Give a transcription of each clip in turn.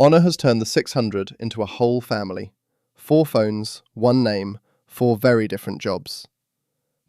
Honor has turned the 600 into a whole family. 4 phones, 1 name, 4 very different jobs.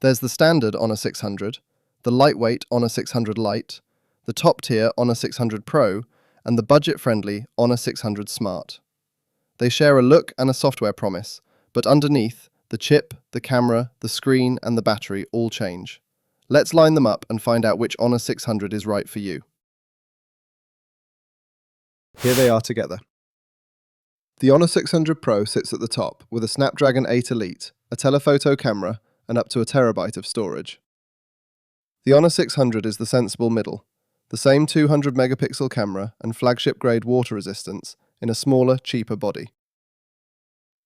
There's the standard Honor 600, the lightweight Honor 600 Lite, the top-tier Honor 600 Pro, and the budget-friendly Honor 600 Smart. They share a look and a software promise, but underneath, the chip, the camera, the screen, and the battery all change. Let's line them up and find out which Honor 600 is right for you. Here they are together. The Honor 600 Pro sits at the top with a Snapdragon 8 Elite, a telephoto camera, and up to a terabyte of storage. The Honor 600 is the sensible middle, the same 200 megapixel camera and flagship-grade water resistance in a smaller, cheaper body.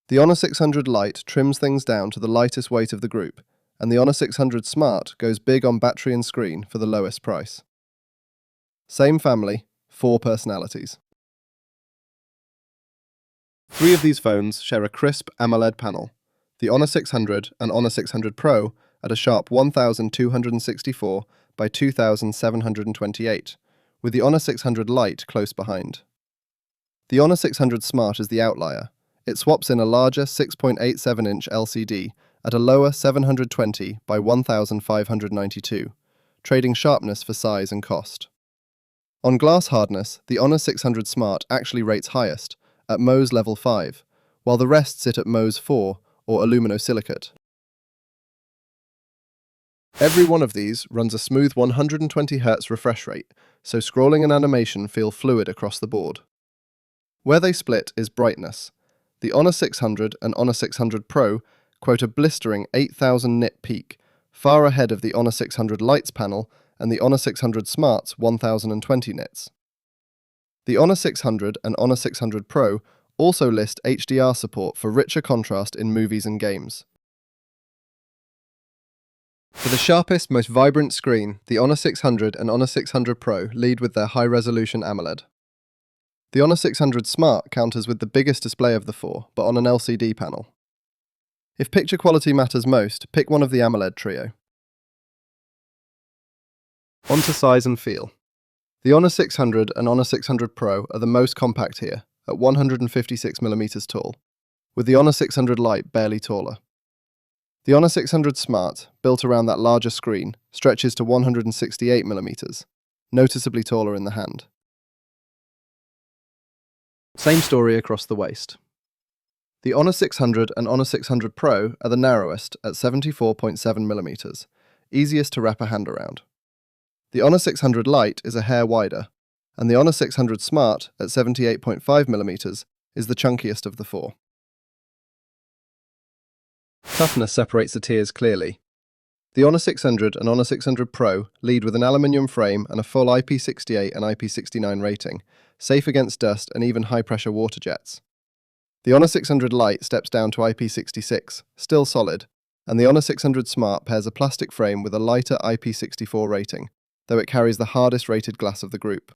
The Honor 600 Lite trims things down to the lightest weight of the group, and the Honor 600 Smart goes big on battery and screen for the lowest price. Same family, 4 personalities. 3 of these phones share a crisp AMOLED panel. The Honor 600 and Honor 600 Pro at a sharp 1264 by 2728, with the Honor 600 Lite close behind. The Honor 600 Smart is the outlier. It swaps in a larger 6.87-inch LCD at a lower 720 by 1592, trading sharpness for size and cost. On glass hardness, the Honor 600 Smart actually rates highest, at Mohs level 5, while the rest sit at Mohs 4 or aluminosilicate. Every one of these runs a smooth 120Hz refresh rate, so scrolling and animation feel fluid across the board. Where they split is brightness. The Honor 600 and Honor 600 Pro quote a blistering 8000 nit peak, far ahead of the Honor 600 Lite's panel and the Honor 600 Smart's 1020 nits. The Honor 600 and Honor 600 Pro also list HDR support for richer contrast in movies and games. For the sharpest, most vibrant screen, the Honor 600 and Honor 600 Pro lead with their high-resolution AMOLED. The Honor 600 Smart counters with the biggest display of the 4, but on an LCD panel. If picture quality matters most, pick one of the AMOLED trio. On to size and feel. The Honor 600 and Honor 600 Pro are the most compact here, at 156mm tall, with the Honor 600 Lite barely taller. The Honor 600 Smart, built around that larger screen, stretches to 168mm, noticeably taller in the hand. Same story across the waist. The Honor 600 and Honor 600 Pro are the narrowest at 74.7mm, easiest to wrap a hand around. The Honor 600 Lite is a hair wider, and the Honor 600 Smart at 78.5mm is the chunkiest of the 4. Toughness separates the tiers clearly. The Honor 600 and Honor 600 Pro lead with an aluminium frame and a full IP68 and IP69 rating, safe against dust and even high-pressure water jets. The Honor 600 Lite steps down to IP66, still solid, and the Honor 600 Smart pairs a plastic frame with a lighter IP64 rating, though it carries the hardest rated glass of the group.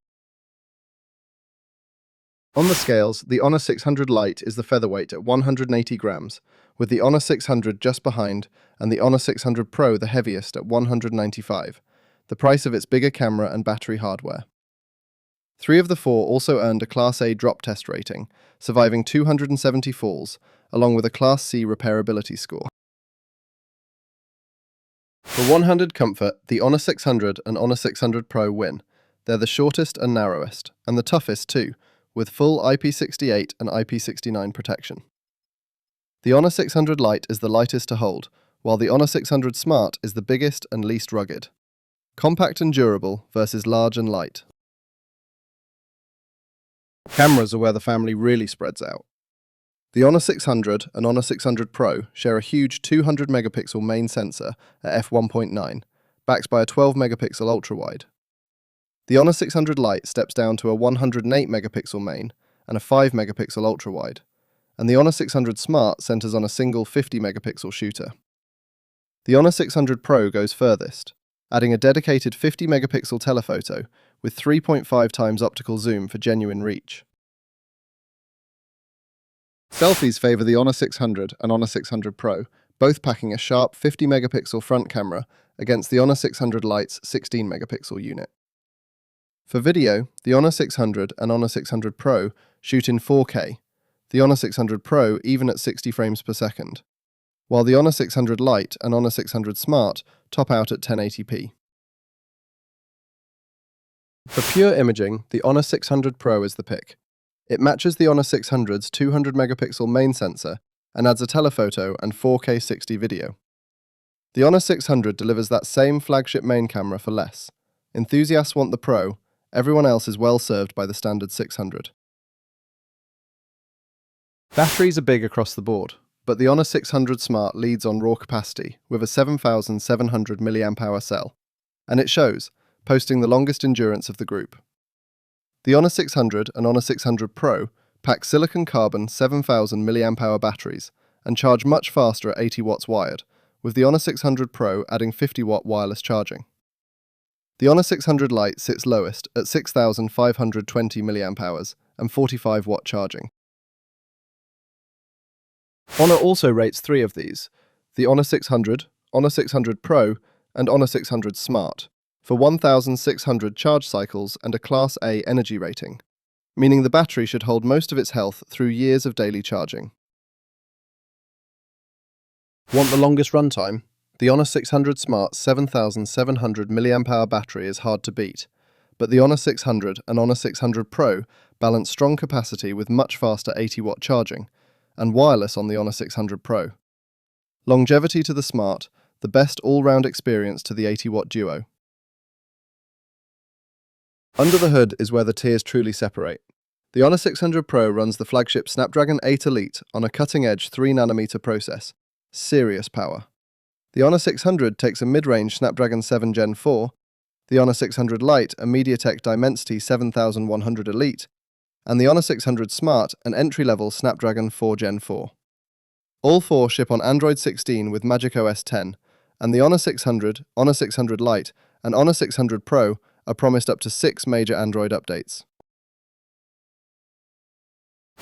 On the scales, the Honor 600 Lite is the featherweight at 180 grams, with the Honor 600 just behind, and the Honor 600 Pro the heaviest at 195, the price of its bigger camera and battery hardware. 3 of the 4 also earned a Class A drop test rating, surviving 270 falls, along with a Class C repairability score. For one-handed comfort, the Honor 600 and Honor 600 Pro win. They're the shortest and narrowest, and the toughest too, with full IP68 and IP69 protection. The Honor 600 Lite is the lightest to hold, while the Honor 600 Smart is the biggest and least rugged. Compact and durable versus large and light. Cameras are where the family really spreads out. The Honor 600 and Honor 600 Pro share a huge 200 megapixel main sensor at f1.9, backed by a 12 megapixel ultrawide. The Honor 600 Lite steps down to a 108 megapixel main and a 5 megapixel ultrawide, and the Honor 600 Smart centers on a single 50 megapixel shooter. The Honor 600 Pro goes furthest, adding a dedicated 50 megapixel telephoto with 3.5 times optical zoom for genuine reach. Selfies favour the Honor 600 and Honor 600 Pro, both packing a sharp 50 megapixel front camera against the Honor 600 Lite's 16 megapixel unit. For video, the Honor 600 and Honor 600 Pro shoot in 4K, the Honor 600 Pro even at 60 frames per second, while the Honor 600 Lite and Honor 600 Smart top out at 1080p. For pure imaging, the Honor 600 Pro is the pick. It matches the Honor 600's 200-megapixel main sensor and adds a telephoto and 4K 60 video. The Honor 600 delivers that same flagship main camera for less. Enthusiasts want the Pro, everyone else is well served by the standard 600. Batteries are big across the board, but the Honor 600 Smart leads on raw capacity with a 7,700 mAh cell, and it shows, posting the longest endurance of the group. The Honor 600 and Honor 600 Pro pack silicon-carbon 7,000 mAh batteries and charge much faster at 80 watts wired, with the Honor 600 Pro adding 50-watt wireless charging. The Honor 600 Lite sits lowest at 6,520 mAh and 45-watt charging. Honor also rates 3 of these, the Honor 600, Honor 600 Pro, and Honor 600 Smart, for 1,600 charge cycles and a Class A energy rating, meaning the battery should hold most of its health through years of daily charging. Want the longest runtime? The Honor 600 Smart's 7,700 mAh battery is hard to beat, but the Honor 600 and Honor 600 Pro balance strong capacity with much faster 80-watt charging, and wireless on the Honor 600 Pro. Longevity to the Smart, the best all-round experience to the 80-watt duo. Under the hood is where the tiers truly separate. The Honor 600 Pro runs the flagship Snapdragon 8 Elite on a cutting-edge 3nm process. Serious power. The Honor 600 takes a mid-range Snapdragon 7 Gen 4, the Honor 600 Lite a MediaTek Dimensity 7100 Elite, and the Honor 600 Smart an entry-level Snapdragon 4 Gen 4. All 4 ship on Android 16 with macOS 10, and the Honor 600, Honor 600 Lite, and Honor 600 Pro are promised up to 6 major Android updates.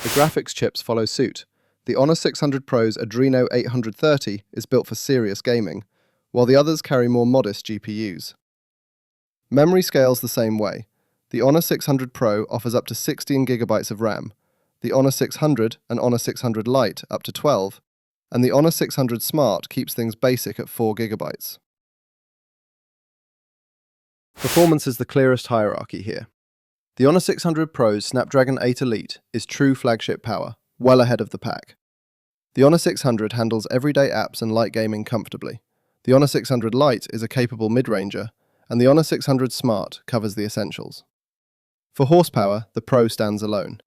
The graphics chips follow suit. The Honor 600 Pro's Adreno 830 is built for serious gaming, while the others carry more modest GPUs. Memory scales the same way. The Honor 600 Pro offers up to 16GB of RAM, the Honor 600 and Honor 600 Lite up to 12, and the Honor 600 Smart keeps things basic at 4GB. Performance is the clearest hierarchy here. The Honor 600 Pro's Snapdragon 8 Elite is true flagship power, well ahead of the pack. The Honor 600 handles everyday apps and light gaming comfortably. The Honor 600 Lite is a capable mid-ranger, and the Honor 600 Smart covers the essentials. For horsepower, the Pro stands alone.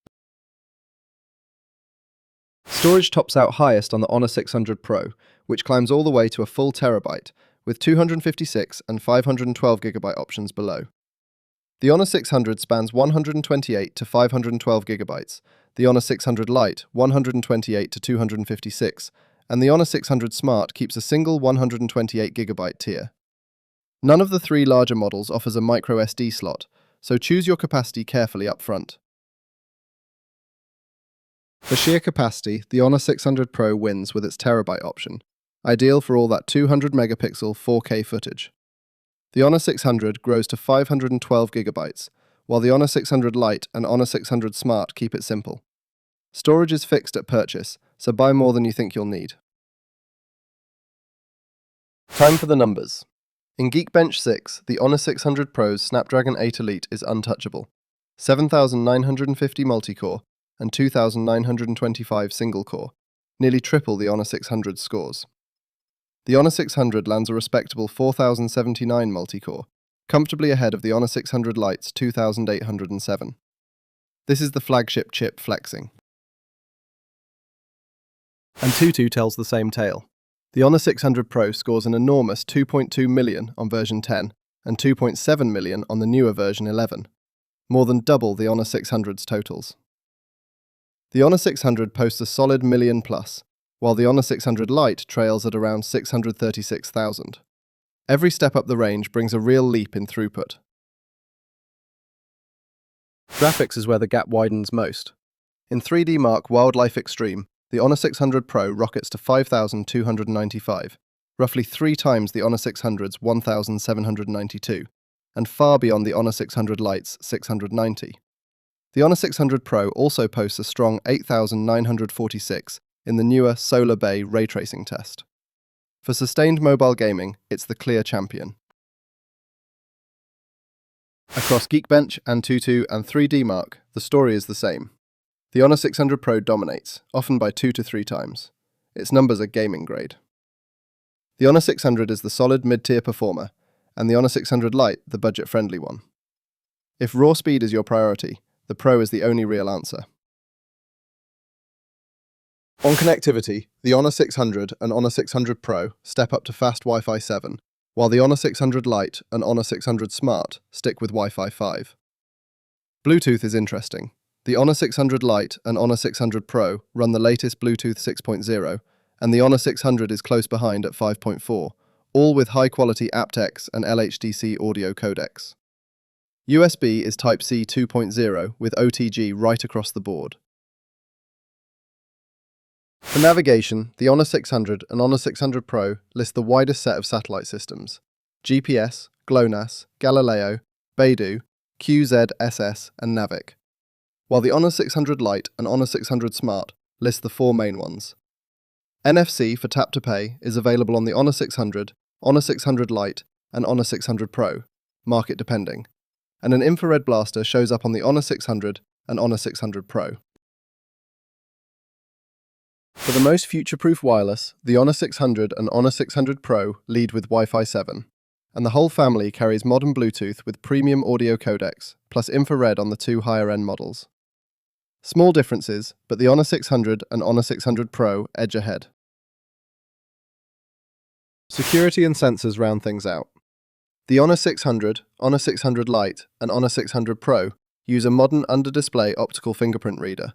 Storage tops out highest on the Honor 600 Pro, which climbs all the way to a full terabyte, with 256 and 512GB options below. The Honor 600 spans 128 to 512GB, the Honor 600 Lite 128 to 256, and the Honor 600 Smart keeps a single 128GB tier. None of the 3 larger models offers a microSD slot, so choose your capacity carefully up front. For sheer capacity, the Honor 600 Pro wins with its terabyte option, ideal for all that 200-megapixel 4K footage. The Honor 600 grows to 512GB, while the Honor 600 Lite and Honor 600 Smart keep it simple. Storage is fixed at purchase, so buy more than you think you'll need. Time for the numbers. In Geekbench 6, the Honor 600 Pro's Snapdragon 8 Elite is untouchable. 7,950 multi-core and 2,925 single-core, nearly triple the Honor 600's scores. The Honor 600 lands a respectable 4,079 multi-core, comfortably ahead of the Honor 600 Lite's 2,807. This is the flagship chip flexing. AnTuTu tells the same tale. The Honor 600 Pro scores an enormous 2.2 million on version 10 and 2.7 million on the newer version 11, more than double the Honor 600's totals. The Honor 600 posts a solid million plus, while the Honor 600 Lite trails at around 636,000. Every step up the range brings a real leap in throughput. Graphics is where the gap widens most. In 3D Mark Wildlife Extreme, the Honor 600 Pro rockets to 5,295, roughly 3 times the Honor 600's 1,792, and far beyond the Honor 600 Lite's 690. The Honor 600 Pro also posts a strong 8946 in the newer Solar Bay ray tracing test. For sustained mobile gaming, it's the clear champion. Across Geekbench, AnTuTu, and 3D Mark, the story is the same. The Honor 600 Pro dominates, often by 2 to 3 times. Its numbers are gaming grade. The Honor 600 is the solid mid-tier performer, and the Honor 600 Lite the budget-friendly one. If raw speed is your priority, the Pro is the only real answer. On connectivity, the Honor 600 and Honor 600 Pro step up to fast Wi-Fi 7, while the Honor 600 Lite and Honor 600 Smart stick with Wi-Fi 5. Bluetooth is interesting. The Honor 600 Lite and Honor 600 Pro run the latest Bluetooth 6.0, and the Honor 600 is close behind at 5.4, all with high-quality aptX and LHDC audio codecs. USB is Type-C 2.0 with OTG right across the board. For navigation, the Honor 600 and Honor 600 Pro list the widest set of satellite systems: GPS, GLONASS, Galileo, Beidou, QZSS, and Navic, while the Honor 600 Lite and Honor 600 Smart list the 4 main ones. NFC for Tap to Pay is available on the Honor 600, Honor 600 Lite, and Honor 600 Pro, market depending, and an infrared blaster shows up on the Honor 600 and Honor 600 Pro. For the most future-proof wireless, the Honor 600 and Honor 600 Pro lead with Wi-Fi 7, and the whole family carries modern Bluetooth with premium audio codecs, plus infrared on the 2 higher-end models. Small differences, but the Honor 600 and Honor 600 Pro edge ahead. Security and sensors round things out. The Honor 600, Honor 600 Lite, and Honor 600 Pro use a modern under-display optical fingerprint reader,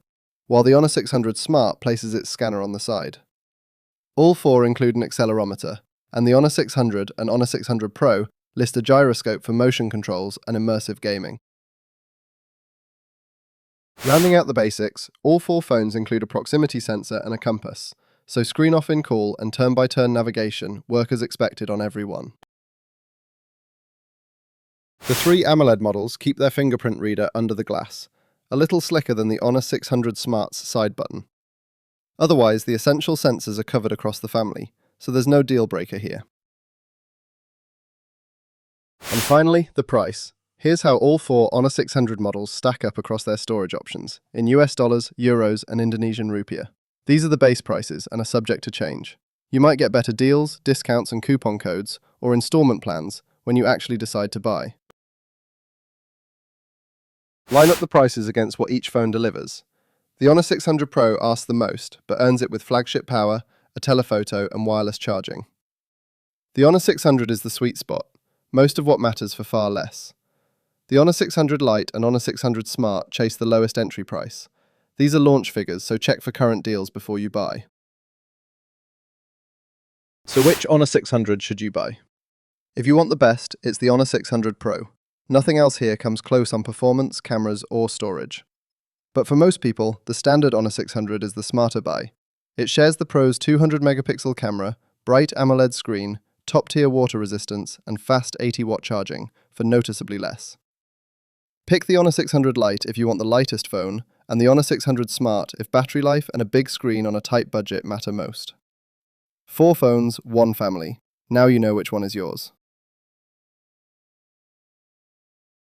while the Honor 600 Smart places its scanner on the side. All 4 include an accelerometer, and the Honor 600 and Honor 600 Pro list a gyroscope for motion controls and immersive gaming. Rounding out the basics, all 4 phones include a proximity sensor and a compass, so screen off in call and turn-by-turn navigation work as expected on every one. The 3 AMOLED models keep their fingerprint reader under the glass, a little slicker than the Honor 600 Smart's side button. Otherwise, the essential sensors are covered across the family, so there's no deal breaker here. And finally, the price. Here's how all 4 Honor 600 models stack up across their storage options, in US dollars, euros, and Indonesian rupiah. These are the base prices and are subject to change. You might get better deals, discounts and coupon codes, or installment plans when you actually decide to buy. Line up the prices against what each phone delivers. The Honor 600 Pro asks the most, but earns it with flagship power, a telephoto, and wireless charging. The Honor 600 is the sweet spot, most of what matters for far less. The Honor 600 Lite and Honor 600 Smart chase the lowest entry price. These are launch figures, so check for current deals before you buy. So which Honor 600 should you buy? If you want the best, it's the Honor 600 Pro. Nothing else here comes close on performance, cameras, or storage. But for most people, the standard Honor 600 is the smarter buy. It shares the Pro's 200-megapixel camera, bright AMOLED screen, top-tier water resistance, and fast 80-watt charging for noticeably less. Pick the Honor 600 Lite if you want the lightest phone, and the Honor 600 Smart if battery life and a big screen on a tight budget matter most. 4 phones, 1 family. Now you know which one is yours.